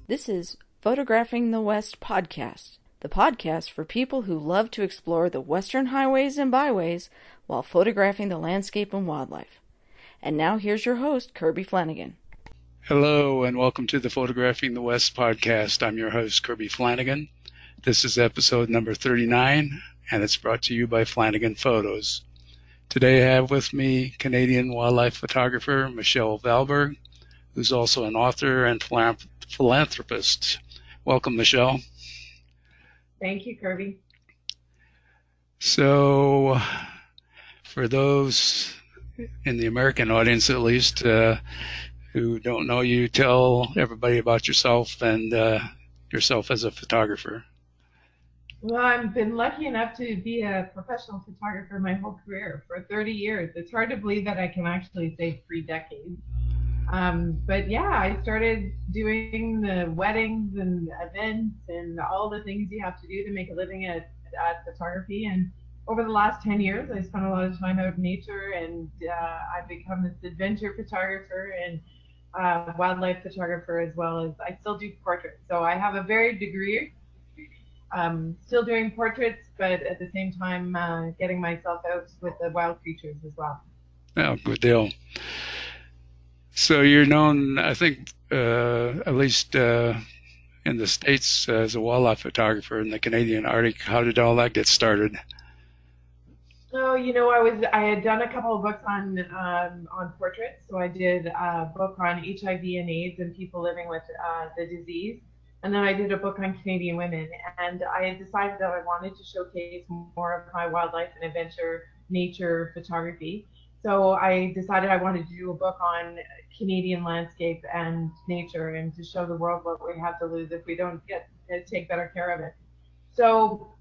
This is Photographing the West podcast, the podcast for people who love to explore the western highways and byways while photographing the landscape and wildlife. And now here's your host, Kirby Flanagan. Hello, and welcome to the Photographing the West podcast. I'm your host, Kirby Flanagan. This is episode number 39, and it's brought to you by Flanagan Photos. Today I have with me Canadian wildlife photographer Michelle Valberg, who's also an author and philanthropist. Welcome, Michelle. Thank you, Kirby. So, for those in the American audience at least who don't know you, tell everybody about yourself and yourself as a photographer. Well, I've been lucky enough to be a professional photographer my whole career for 30 years. It's hard to believe that I can actually say 3 decades. But yeah, I started doing the weddings and events and all the things you have to do to make a living at photography. And over the last 10 years, I spent a lot of time out in nature, and I've become this adventure photographer and wildlife photographer, as well as I still do portraits. So I have a varied degree. Still doing portraits, but at the same time getting myself out with the wild creatures as well. Oh, good deal. So you're known, I think, at least in the States, as a wildlife photographer in the Canadian Arctic. How did all that get started? Oh, I had done a couple of books on portraits. So I did a book on HIV and AIDS and people living with the disease. And then I did a book on Canadian women, and I had decided that I wanted to showcase more of my wildlife and adventure nature photography. So I decided I wanted to do a book on Canadian landscape and nature, and to show the world what we have to lose if we don't take better care of it. So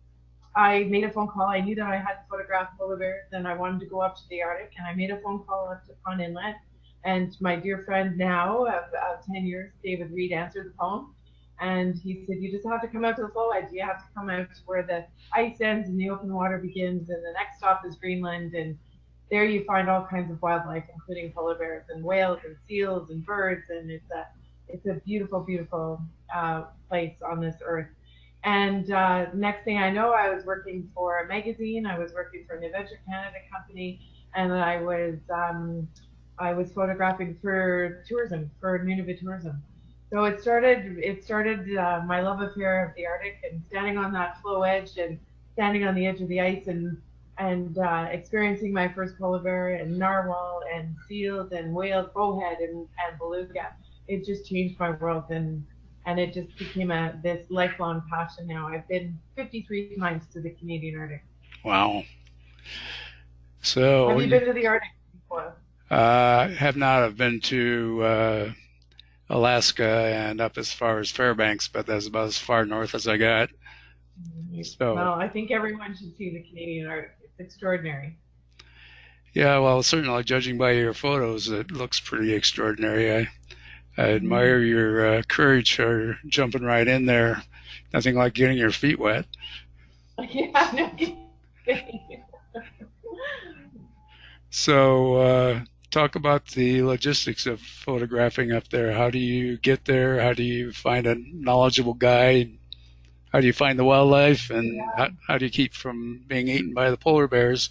I made a phone call. I knew that I had to photograph polar bears, and I wanted to go up to the Arctic, and I made a phone call up to Pond Inlet, and my dear friend now of 10 years, David Reed, answered the phone. And he said, you just have to come out to the flow edge. You have to come out to where the ice ends and the open water begins. And the next stop is Greenland. And there you find all kinds of wildlife, including polar bears and whales and seals and birds. And it's a beautiful, beautiful place on this earth. And next thing I know, I was working for a magazine. I was working for an Adventure Canada company. And I was photographing for tourism, for Nunavut tourism. So it started my love affair of the Arctic, and standing on that flow edge and standing on the edge of the ice and experiencing my first polar bear and narwhal and seals and whales, bowhead and beluga. It just changed my world, and it just became this lifelong passion now. I've been 53 times to the Canadian Arctic. Wow. So have you been to the Arctic before? Have not. I've been to Alaska and up as far as Fairbanks, but that's about as far north as I got. So, well, I think everyone should see the Canadian Arctic. It's extraordinary. Yeah, well, certainly judging by your photos, it looks pretty extraordinary. I admire your courage for jumping right in there. Nothing like getting your feet wet. Yeah, no kidding. So, talk about the logistics of photographing up there. How do you get there? How do you find a knowledgeable guide? How do you find the wildlife? And how do you keep from being eaten by the polar bears?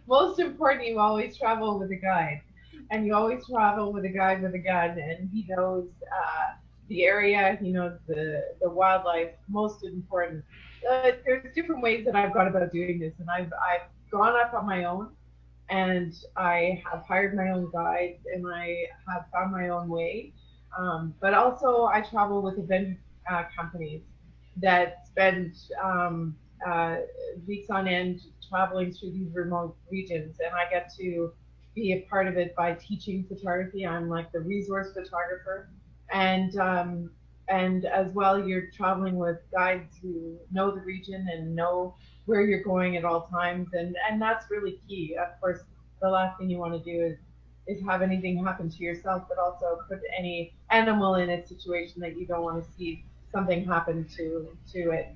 Most important, you always travel with a guide. And you always travel with a guide with a gun. And he knows the area. He knows the wildlife. Most important. There's different ways that I've gone about doing this. And I've gone up on my own. And I have hired my own guides, and I have found my own way. But also, I travel with event companies that spend weeks on end traveling through these remote regions, and I get to be a part of it by teaching photography. I'm like the resource photographer, and as well, you're traveling with guides who know the region and know where you're going at all times, and that's really key. Of course, the last thing you want to do is have anything happen to yourself, but also put any animal in a situation that you don't want to see something happen to it.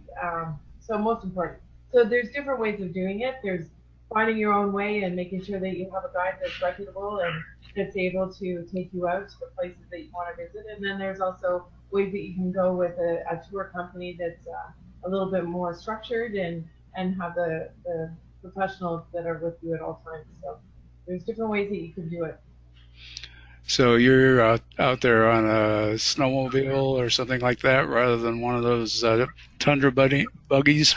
So most important. So there's different ways of doing it. There's finding your own way and making sure that you have a guide that's reputable and that's able to take you out to the places that you want to visit. And then there's also ways that you can go with a tour company that's a little bit more structured and have the professionals that are with you at all times. So there's different ways that you can do it. So you're out there on a snowmobile or something like that, rather than one of those tundra buggies?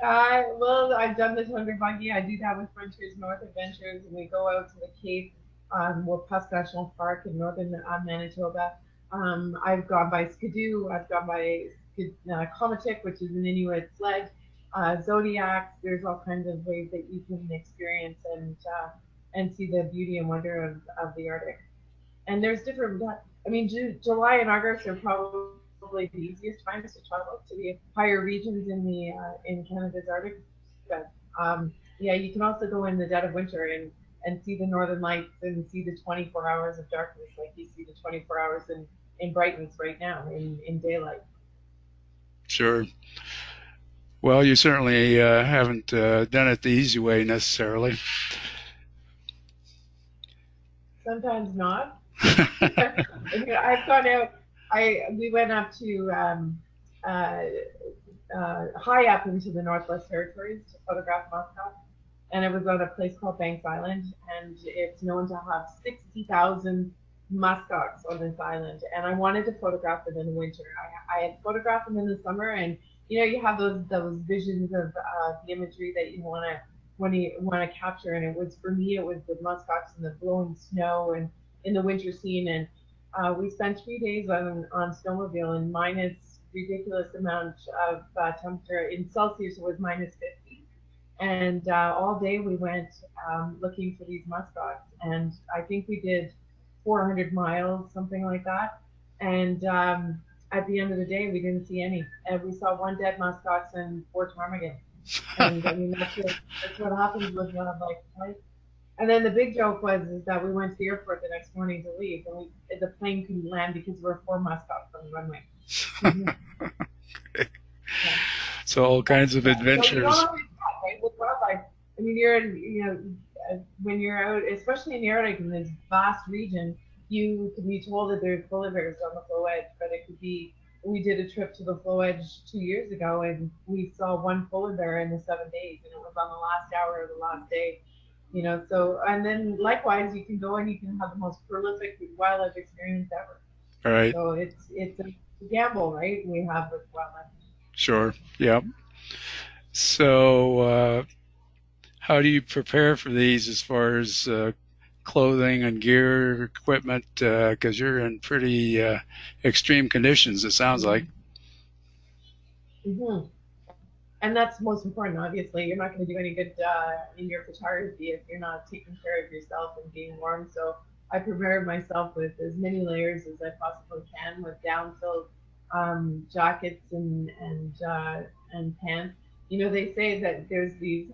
Well, I've done the Tundra Buggy. I do that with Frontiers North Adventures, and we go out to the Cape, Muskox National Park in northern Manitoba. I've gone by Skidoo. I've gone by Comatic, which is an Inuit sled. Zodiacs. There's all kinds of ways that you can experience and see the beauty and wonder of the Arctic. And there's different. I mean, July and August are probably the easiest times to travel to the higher regions in Canada's Arctic. But yeah, you can also go in the dead of winter and see the northern lights and see the 24 hours of darkness, like you see the 24 hours in brightness right now in daylight. Sure. Well, you certainly haven't done it the easy way necessarily. Sometimes not. I've gone out. We went up to high up into the Northwest Territories to photograph muskox, and it was on a place called Banks Island, and it's known to have 60,000 muskox on this island, and I wanted to photograph them in the winter. I had photographed them in the summer, and you have those visions of the imagery that you want to capture, and it was, for me, it was the muskox and the blowing snow and in the winter scene, and we spent 3 days on snowmobile in minus ridiculous amount of temperature. In Celsius it was minus 50, and all day we went looking for these muskox, and I think we did 400 miles, something like that, and at the end of the day we didn't see any, and we saw one dead muskox and 4 ptarmigan. And I mean, that's what happens with wildlife, right? And then the big joke is that we went to the airport the next morning to leave, and the plane couldn't land because we were 4 muskox on the runway. Okay. Yeah. So all kinds of adventures. So right, with wildlife. I mean, when you're out, especially in the Arctic, in this vast region, you can be told that there's polar bears on the floe edge, but it could be. We did a trip to the floe edge 2 years ago, and we saw one polar bear in the 7 days, and it was on the last hour of the last day. So, and then likewise, you can go and you can have the most prolific wildlife experience ever. All right. So it's a gamble, right? We have with wildlife. Sure. Yeah. So, how do you prepare for these as far as clothing and gear, equipment? Because you're in pretty extreme conditions, it sounds like. Mm-hmm. And that's most important, obviously. You're not going to do any good in your photography if you're not taking care of yourself and being warm. So I prepared myself with as many layers as I possibly can, with down-filled jackets and pants. They say that there's these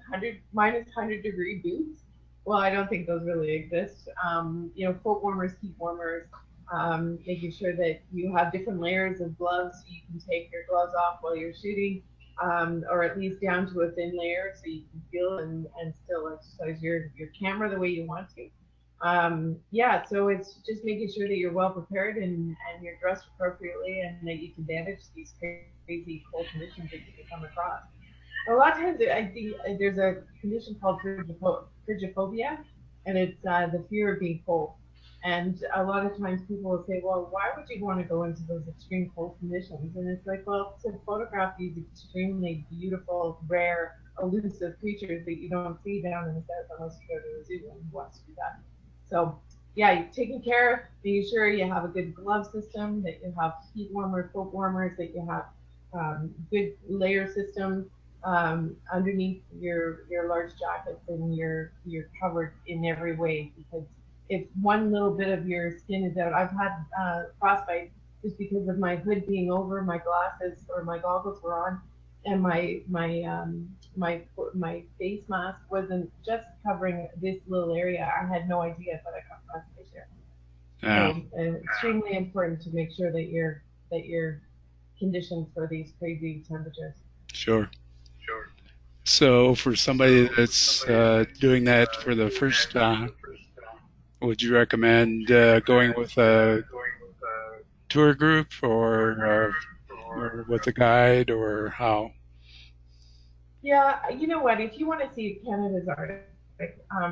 minus 100-degree boots. Well, I don't think those really exist. Foot warmers, feet warmers, making sure that you have different layers of gloves so you can take your gloves off while you're shooting. Or at least down to a thin layer so you can feel and still exercise your camera the way you want to. So it's just making sure that you're well prepared and you're dressed appropriately and that you can manage these crazy cold conditions that you can come across. A lot of times I think there's a condition called frigophobia, and it's the fear of being cold. And a lot of times people will say, well, why would you want to go into those extreme cold conditions? And it's like, well, to photograph these extremely beautiful, rare, elusive creatures that you don't see down in the south unless you go to the zoo and you want to do that. So, yeah, you're taking care of, making sure you have a good glove system, that you have heat warmers, foot warmers, that you have good layer systems underneath your large jackets, and you're covered in every way, because if one little bit of your skin is out, I've had frostbite just because of my hood being over, my glasses or my goggles were on, and my face mask wasn't just covering this little area. I had no idea that I got frostbite there. So extremely important to make sure that you're conditioned for these crazy temperatures. Sure. So for somebody that's doing that for the first time, would you recommend going with a tour group or with a guide or how? Yeah, you know what? If you want to see Canada's Arctic,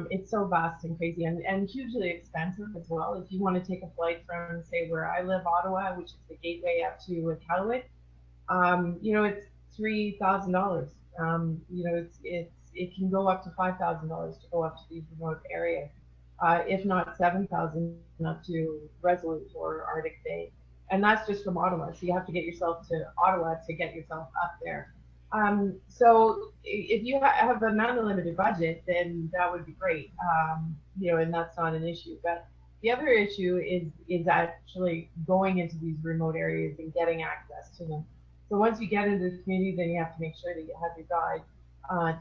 it's so vast and crazy and hugely expensive as well. If you want to take a flight from, say, where I live, Ottawa, which is the gateway up to Iqaluit, it's $3,000. It can go up to $5,000 to go up to these remote areas, if not 7,000 up to Resolute or Arctic Bay, and that's just from Ottawa. So you have to get yourself to Ottawa to get yourself up there. So if you have an unlimited budget, then that would be great. And that's not an issue. But the other issue is actually going into these remote areas and getting access to them. So once you get into the community, then you have to make sure that you have your guide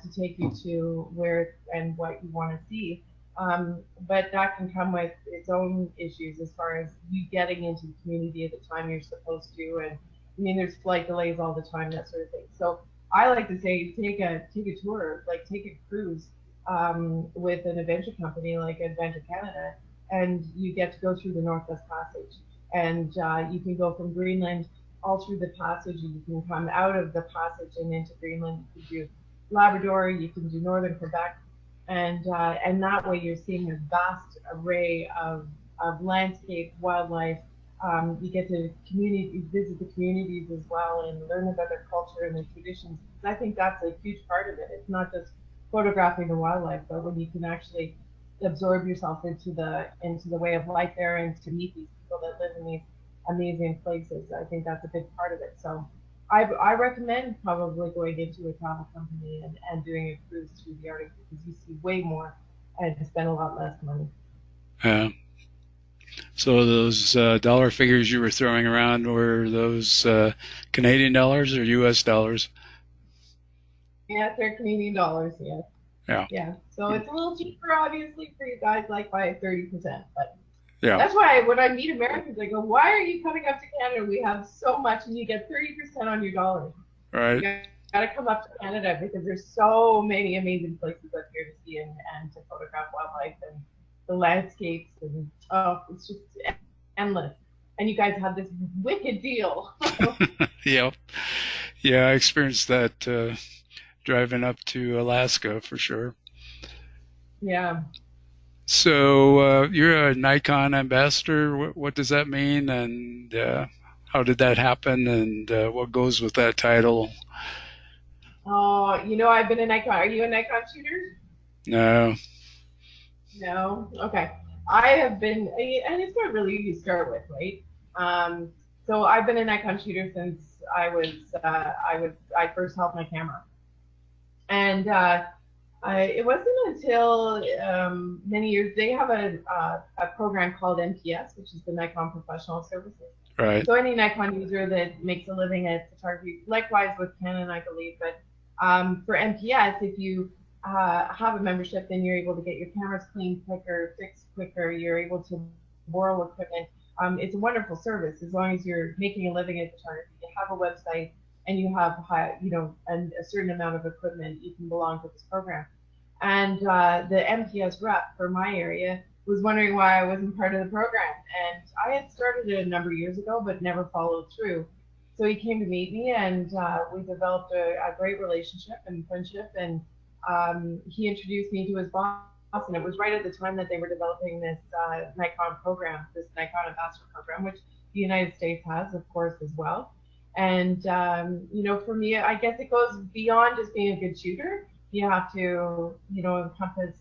to take you to where and what you want to see. But that can come with its own issues as far as you getting into the community at the time you're supposed to, and I mean there's flight delays all the time, that sort of thing. So I like to say take a tour, like take a cruise with an adventure company like Adventure Canada, and you get to go through the Northwest Passage, and you can go from Greenland all through the passage. You can come out of the passage and into Greenland. You can do Labrador, you can do northern Quebec, and that way you're seeing a vast array of landscape, wildlife. You get to visit the communities as well and learn about their culture and their traditions. I think that's a huge part of it. It's not just photographing the wildlife, but when you can actually absorb yourself into the way of life there and to meet these people that live in these amazing places. I think that's a big part of it. So I recommend probably going into a travel company and doing a cruise through the Arctic because you see way more and spend a lot less money. Yeah. So those dollar figures you were throwing around, were those Canadian dollars or U.S. dollars? Yeah, they're Canadian dollars, yes. Yeah. Yeah. So it's a little cheaper, obviously, for you guys, like by 30%. But Yeah. that's why when I meet Americans, I go, why are you coming up to Canada? We have so much, and you get 30% on your dollars. Right. You got to come up to Canada because there's so many amazing places up here to see and to photograph wildlife and the landscapes. And it's just endless. And you guys have this wicked deal. Yeah. Yeah, I experienced that driving up to Alaska for sure. Yeah. So you're a Nikon ambassador. What does that mean, and how did that happen, and what goes with that title? Oh, I've been a Nikon. Are you a Nikon shooter? No. No? Okay. I have been, and it's not really easy to start with, right? So I've been a Nikon shooter since I first held my camera. And it wasn't until many years, they have a program called NPS, which is the Nikon Professional Services. Right. So any Nikon user that makes a living at photography, likewise with Canon, I believe, but for NPS, if you have a membership, then you're able to get your cameras cleaned quicker, fixed quicker, you're able to borrow equipment. It's a wonderful service as long as you're making a living at photography. You have a website and you have and a certain amount of equipment, you can belong to this program. And the MPS rep for my area was wondering why I wasn't part of the program. And I had started it a number of years ago, but never followed through. So he came to meet me, and we developed a great relationship and friendship. And he introduced me to his boss, and it was right at the time that they were developing this Nikon program, this Nikon Ambassador program, which the United States has, of course, as well. And for me, I guess it goes beyond just being a good shooter. You have to, encompass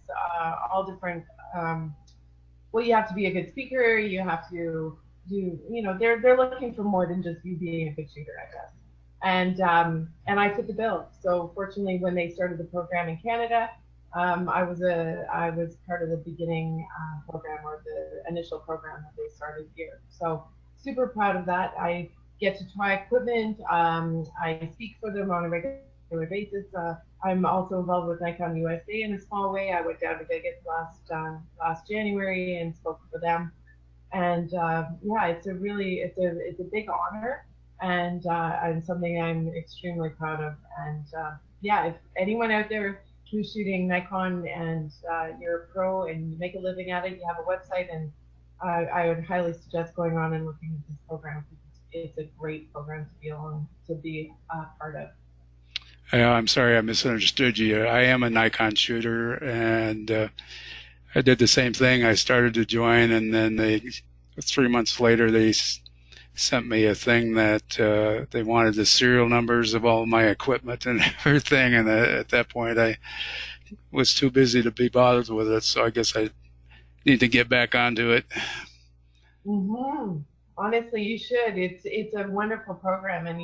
all different. You have to be a good speaker. You have to do, they're looking for more than just you being a good shooter, I guess. And I fit the bill. So fortunately, when they started the program in Canada, I was part of the beginning program or the initial program that they started here. So super proud of that. I get to try equipment. I speak for them on a regular basis. I'm also involved with Nikon USA in a small way. I went down to Vegas last January and spoke for them. And it's a big honor and something I'm extremely proud of. And yeah, if anyone out there who's shooting Nikon and you're a pro and you make a living at it, you have a website, and I would highly suggest going on and looking at this program. It's a great program to be on, to be part of. I'm sorry I misunderstood you. I am a Nikon shooter, and I did the same thing. I started to join, and then 3 months later, they sent me a thing that they wanted the serial numbers of all my equipment and everything. And at that point, I was too busy to be bothered with it. So I guess I need to get back onto it. Mm-hmm. Honestly, you should. It's a wonderful program, and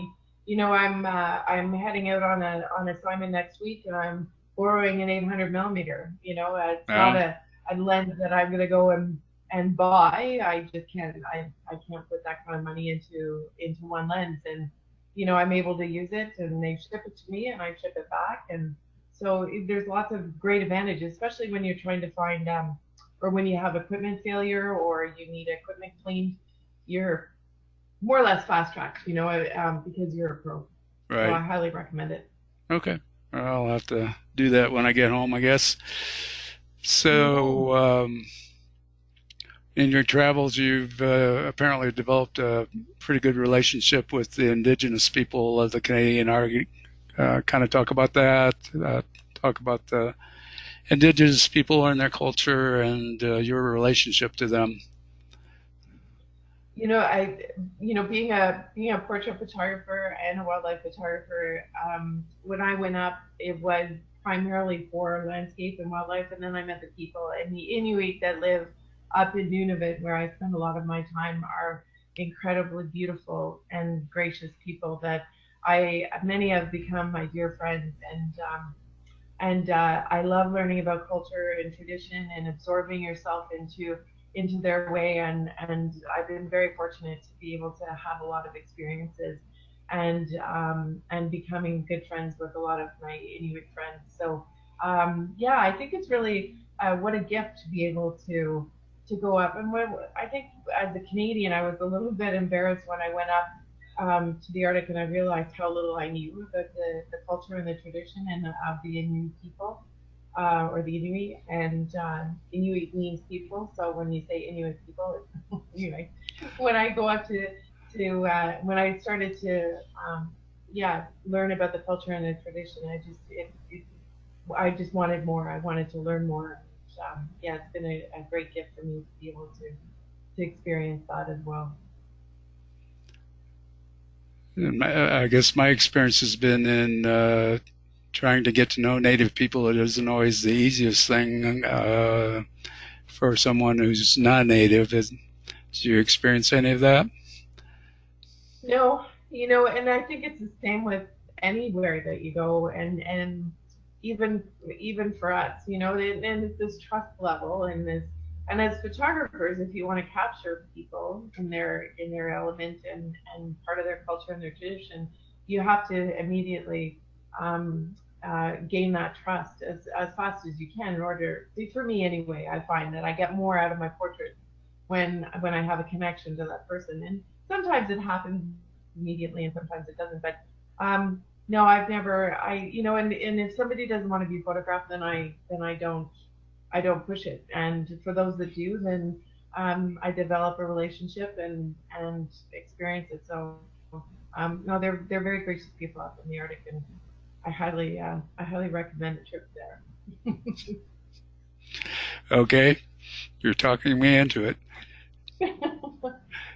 I'm heading out on assignment next week, and I'm borrowing an 800 millimeter. It's not a lens that I'm going to go and buy. I just can't. I can't put that kind of money into one lens, and I'm able to use it, and they ship it to me, and I ship it back, and so there's lots of great advantages, especially when you're trying to find or when you have equipment failure or you need equipment cleaned. You're more or less fast tracked, because you're a pro. Right. So I highly recommend it. Okay. Well, I'll have to do that when I get home, I guess. So, in your travels, you've apparently developed a pretty good relationship with the Indigenous people of the Canadian Arctic. Kind of talk about that. Talk about the Indigenous people and their culture and your relationship to them. Being a portrait photographer and a wildlife photographer, when I went up, it was primarily for landscape and wildlife, and then I met the people. And the Inuit that live up in Nunavut, where I spend a lot of my time, are incredibly beautiful and gracious people that many have become my dear friends. And I love learning about culture and tradition and absorbing yourself into their way. And I've been very fortunate to be able to have a lot of experiences and becoming good friends with a lot of my Inuit friends. So I think it's really what a gift to be able to go up. And I think as a Canadian, I was a little bit embarrassed when I went up to the Arctic, and I realized how little I knew about the culture and the tradition and of the Inuit people, or the Inuit. And Inuit means people, so when you say Inuit people, it's Inuit. When I go up when I started to learn about the culture and the tradition, I just wanted more. I wanted to learn more. It's been a great gift for me to be able to experience that as well. I guess my experience has been in trying to get to know Native people. It isn't always the easiest thing for someone who's not Native. Did you experience any of that? No, and I think it's the same with anywhere that you go, and even for us, and it's this trust level and as photographers, if you want to capture people in their element and part of their culture and their tradition, you have to immediately gain that trust as fast as you can in order. For me anyway, I find that I get more out of my portraits when I have a connection to that person, and sometimes it happens immediately and sometimes it doesn't. But no, I've never. And if somebody doesn't want to be photographed, then I don't push it. And for those that do, then I develop a relationship and experience it. So no, they're very gracious people up in the Arctic, and I highly recommend a trip there. Okay, you're talking me into it.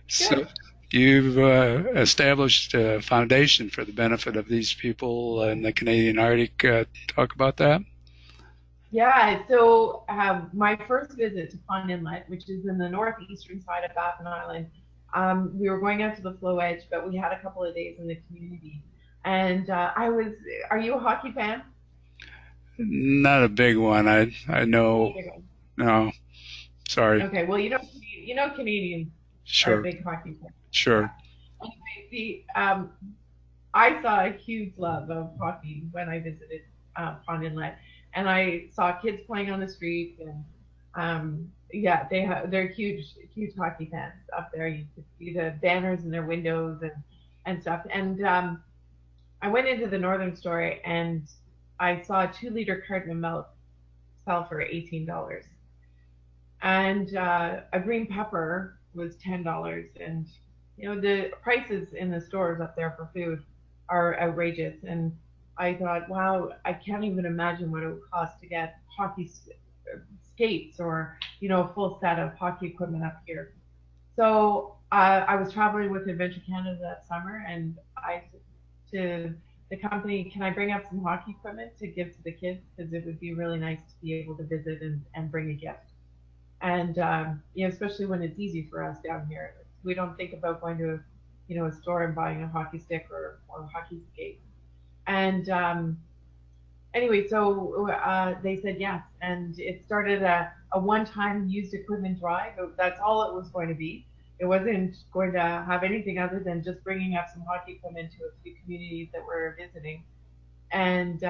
So you've established a foundation for the benefit of these people in the Canadian Arctic. Talk about that. Yeah, so my first visit to Pond Inlet, which is in the northeastern side of Baffin Island, we were going out to the flow edge, but we had a couple of days in the community. And are you a hockey fan? Not a big one. I know. No, sorry. Okay, well, Canadians are big hockey fans. Sure. Anyway, I saw a huge love of hockey when I visited Pond Inlet, and I saw kids playing on the street, and they're huge hockey fans up there. You could see the banners in their windows and stuff. And I went into the northern store, and I saw a 2-liter carton of milk sell for $18, and a green pepper was $10. And the prices in the stores up there for food are outrageous. And I thought, wow, I can't even imagine what it would cost to get skates or a full set of hockey equipment up here. So I was traveling with Adventure Canada that summer, and I said to the company, can I bring up some hockey equipment to give to the kids? Because it would be really nice to be able to visit and bring a gift. And especially when it's easy for us down here, we don't think about going to a store and buying a hockey stick or hockey skate. And anyway, so they said yes, and it started a one-time used equipment drive. That's all it was going to be. It wasn't going to have anything other than just bringing up some hockey equipment to a few communities that we're visiting. And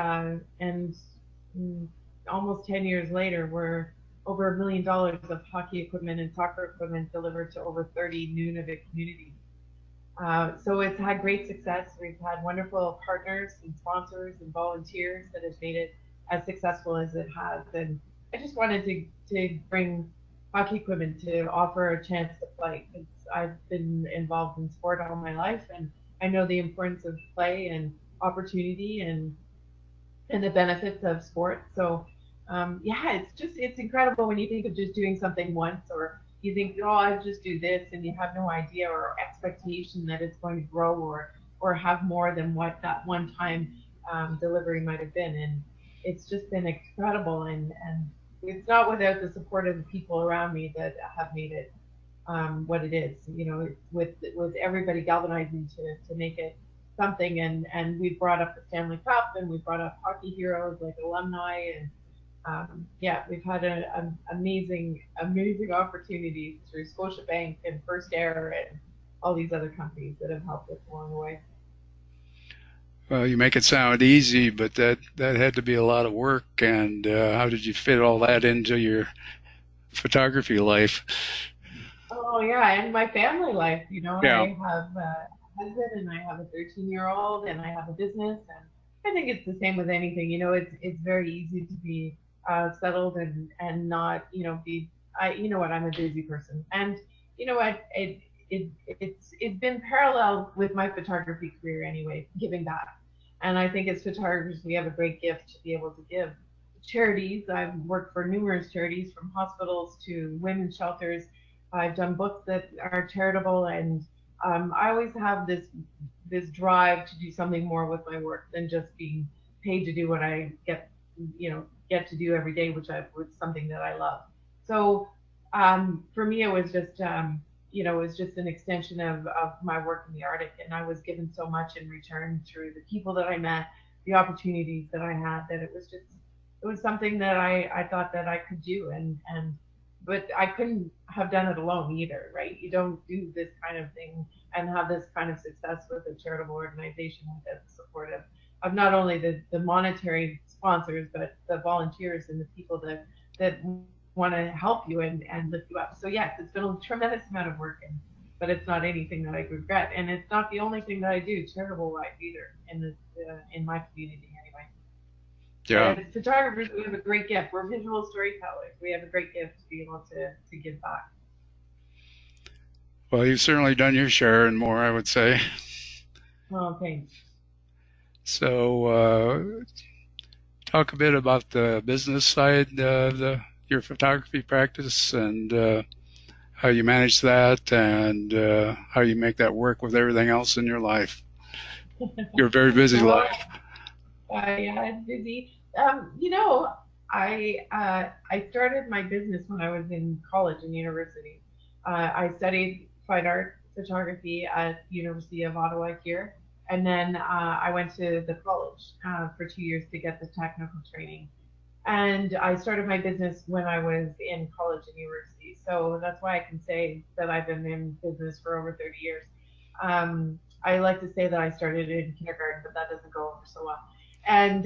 almost 10 years later, we're over $1 million of hockey equipment and soccer equipment delivered to over 30 Nunavut communities. So it's had great success. We've had wonderful partners and sponsors and volunteers that has made it as successful as it has. And I just wanted to bring hockey equipment to offer a chance to play. I've been involved in sport all my life, and I know the importance of play and opportunity and the benefits of sport. So yeah, it's incredible when you think of just doing something once, or you think, oh, I just do this, and you have no idea or expectation that it's going to grow or have more than what that one time delivery might have been. And it's just been incredible, and it's not without the support of the people around me that have made it what it is. With everybody galvanizing to make it something, and we brought up the Stanley Cup, and we brought up hockey heroes like alumni, and yeah, we've had an amazing opportunities through Scotiabank and First Air and all these other companies that have helped us along the way. Well, you make it sound easy, but that had to be a lot of work. And how did you fit all that into your photography life? Oh yeah, and my family life. Yeah. I have a husband, and I have a 13-year-old, and I have a business, and I think it's the same with anything. It's very easy to be settled and not be. I'm a busy person, and what it's been parallel with my photography career anyway, giving back. And I think as photographers, we have a great gift to be able to give charities. I've worked for numerous charities, from hospitals to women's shelters. I've done books that are charitable, and I always have this drive to do something more with my work than just being paid to do what I get to do every day, which was something that I love. So for me, it was just it was just an extension of my work in the Arctic, and I was given so much in return through the people that I met, the opportunities that I had, that it was something that I thought that I could do, but I couldn't have done it alone either, right? You don't do this kind of thing and have this kind of success with a charitable organization without the support of not only the monetary sponsors, but the volunteers and the people that want to help you and lift you up. So yes, it's been a tremendous amount of work, but it's not anything that I regret, and it's not the only thing that I do charitable wise either in my community anyway. Yeah. As photographers, we have a great gift. We're visual storytellers. We have a great gift to be able to give back. Well, you've certainly done your share and more, I would say. Oh, thanks. So, talk a bit about the business side of your photography practice, and how you manage that, and how you make that work with everything else in your life. Your very busy life. Yeah, it's busy. I started my business when I was in college and university. I studied fine art photography at University of Ottawa here, and then I went to the college for 2 years to get the technical training. And I started my business when I was in college and university, so that's why I can say that I've been in business for over 30 years. I like to say that I started in kindergarten, but that doesn't go over so well. And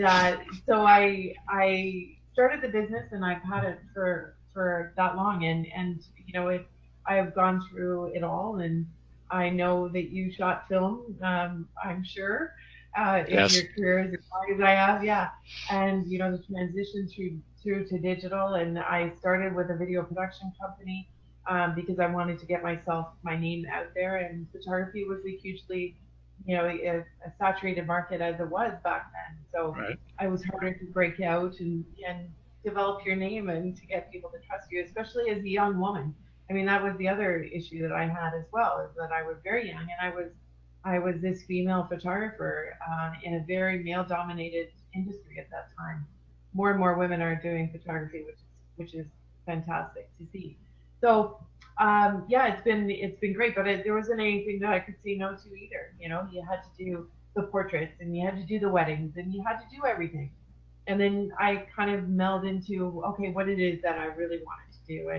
so I started the business, and I've had it for that long, and I have gone through it all, and I know that you shot film, I'm sure. if Yes. your career is as long as I have, yeah. And the transition through to digital, and I started with a video production company because I wanted to get my name out there, and photography was a hugely, a saturated market as it was back then. So Right. I was harder to break out and develop your name and to get people to trust you, especially as a young woman. I mean, that was the other issue that I had as well, is that I was very young and I was this female photographer in a very male-dominated industry at that time. More and more women are doing photography, which is fantastic to see. So yeah, it's been great, but there wasn't anything that I could say no to either. You had to do the portraits and you had to do the weddings and you had to do everything. And then I kind of meld into okay, what it is that I really wanted to do,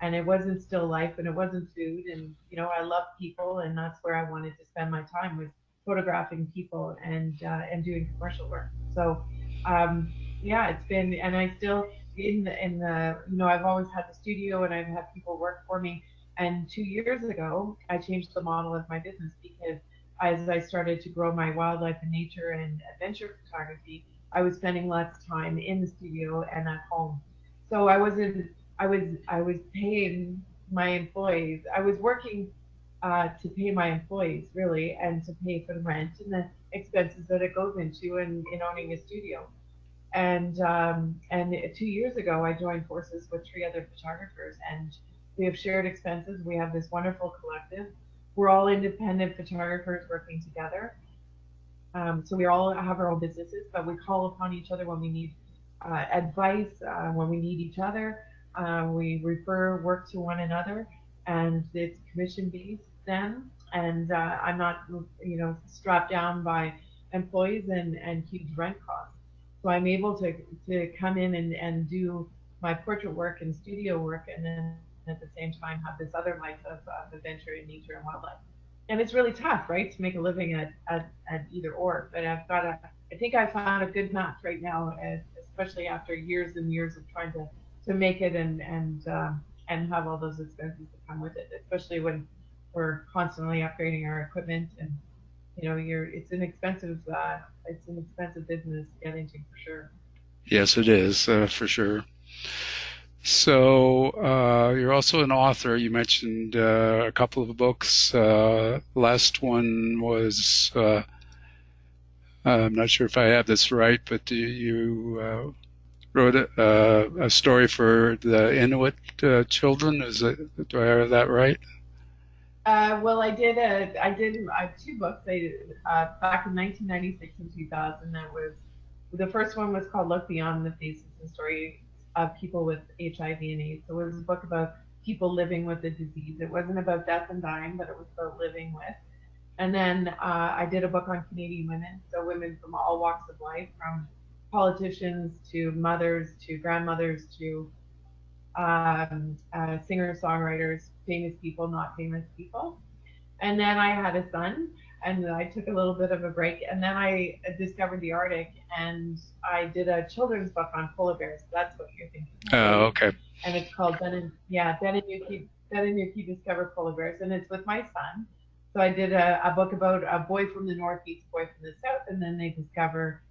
and it wasn't still life and it wasn't food, and I love people, and that's where I wanted to spend my time, was photographing people and doing commercial work. So um, yeah, it's been, and I still in the I've always had the studio and I've had people work for me. And 2 years ago, I changed the model of my business because as I started to grow my wildlife and nature and adventure photography, I was spending less time in the studio and at home. So I was paying my employees. I was working to pay my employees really, and to pay for the rent and the expenses that it goes into in owning a studio. And 2 years ago, I joined forces with three other photographers, and we have shared expenses. We have this wonderful collective. We're all independent photographers working together, so we all have our own businesses, but we call upon each other when we need advice, when we need each other. We refer work to one another, and it's commission based then. And I'm not, strapped down by employees and huge rent costs. So I'm able to come in and do my portrait work and studio work, and then at the same time have this other life of adventure and nature and wildlife. And it's really tough, right, to make a living at either or. But I think I found a good match right now, especially after years and years of trying to make it and have all those expenses that come with it, especially when we're constantly upgrading our equipment. And it's an expensive business to get into for sure. Yes, it is, for sure. So you're also an author. You mentioned a couple of books. Last one was, I'm not sure if I have this right, but you wrote a story for the Inuit children. Do I have that right? Well, I have two books. Back in 1996 and 2000. That was the first one was called "Look Beyond the Faces: The Story of People with HIV and AIDS." So it was a book about people living with the disease. It wasn't about death and dying, but it was about living with. And then I did a book on Canadian women, so women from all walks of life, from politicians to mothers to grandmothers to singer songwriters, famous people, not famous people. And then I had a son, and I took a little bit of a break, and then I discovered the Arctic, and I did a children's book on polar bears. That's what you're thinking of, right? Okay. And it's called Ben and Yuki Discover Polar Bears, and it's with my son. So I did a book about a boy from the northeast, boy from the south, and then they discover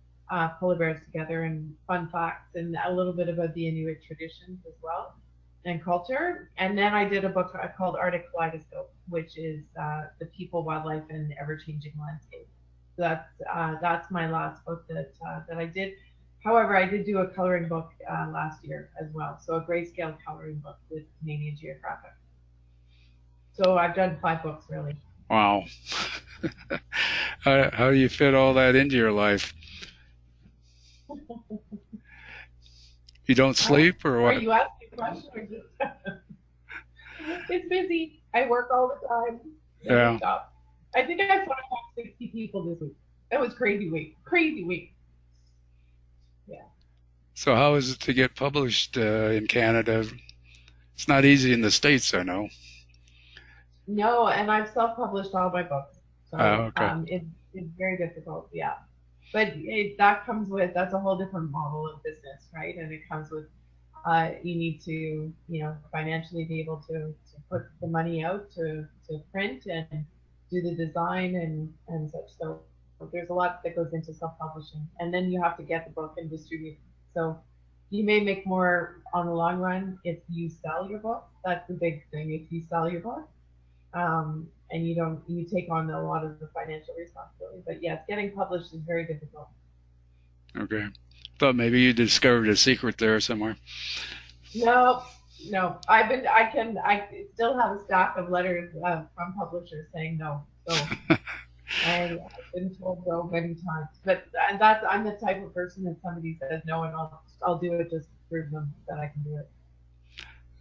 polar bears together, and fun facts and a little bit about the Inuit traditions as well and culture. And then I did a book called Arctic Kaleidoscope, which is the people, wildlife, and ever-changing landscape. So that's my last book that I did. However, I did do a coloring book last year as well, so a grayscale coloring book with Canadian Geographic. So I've done 5 books really. Wow. How do you fit all that into your life? You don't sleep or Are what? you asking a question or just it's busy. I work all the time. Never Yeah. stop. I think I photographed 60 people this week. That was crazy week. Crazy week. Yeah. So how is it to get published in Canada? It's not easy in the States, I know. No, and I've self-published all my books, so Okay. it's very difficult. Yeah, but that's a whole different model of business, right? And it comes with you need to financially be able to put the money out to print and do the design and such. So there's a lot that goes into self-publishing, and then you have to get the book and distribute it. So you may make more on the long run if you sell your book. That's the big thing. If you sell your book, and you take on a lot of the financial responsibility. But yes, getting published is very difficult. Okay. Thought maybe you discovered a secret there somewhere. No. I still have a stack of letters from publishers saying no. So I've been told no many times. And I'm the type of person that somebody says no, and I'll do it just to prove them that I can do it.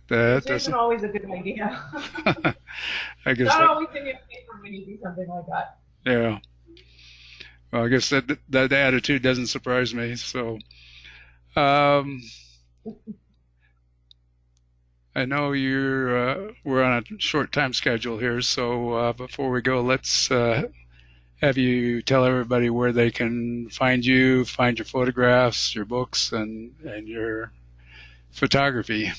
Which isn't always a good idea. I guess not always in your favor when you do something like that. Yeah. Well, I guess that attitude doesn't surprise me. So, I know we're on a short time schedule here. So before we go, let's have you tell everybody where they can find you, find your photographs, your books, and your photography.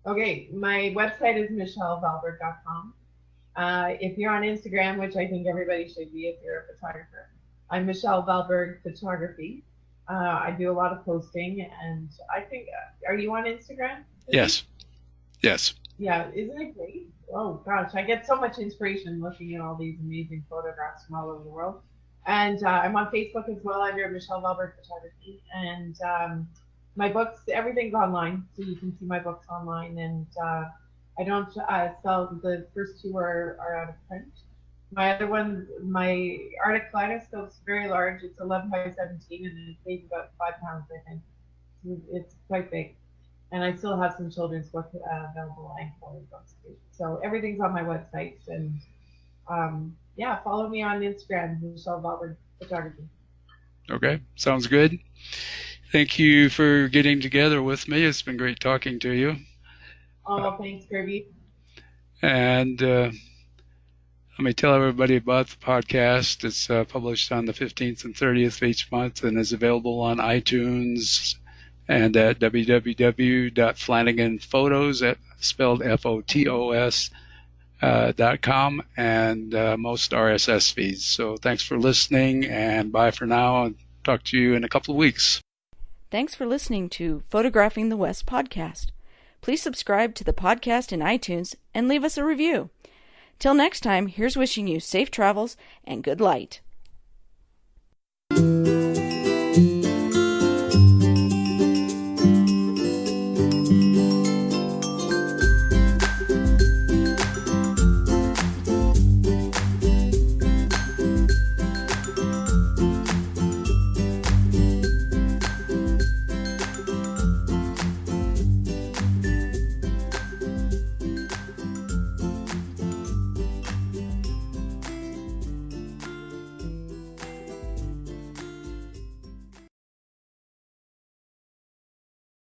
Okay, my website is michellevalberg.com. If you're on Instagram, which I think everybody should be if you're a photographer, I'm Michelle Valberg Photography. I do a lot of posting, and I think, are you on Instagram? Yes. Yeah, isn't it great? Oh gosh, I get so much inspiration looking at all these amazing photographs from all over the world. And I'm on Facebook as well under Michelle Valberg Photography. And my books, everything's online, so you can see my books online. And I don't sell, the first two are out of print. My other one, my Arctic Kaleidoscope's very large. It's 11 by 17, and it weighs about 5 pounds, I think. It's quite big. And I still have some children's books available and colored books too. So everything's on my website. And follow me on Instagram, Michelle Valberg Photography. Okay, sounds good. Thank you for getting together with me. It's been great talking to you. Oh, thanks, Kirby. And let me tell everybody about the podcast. It's published on the 15th and 30th of each month and is available on iTunes and at www.flanaganphotos, spelled FOTOS.com, and most RSS feeds. So thanks for listening, and bye for now. And talk to you in a couple of weeks. Thanks for listening to Photographing the West podcast. Please subscribe to the podcast in iTunes and leave us a review. Till next time, here's wishing you safe travels and good light.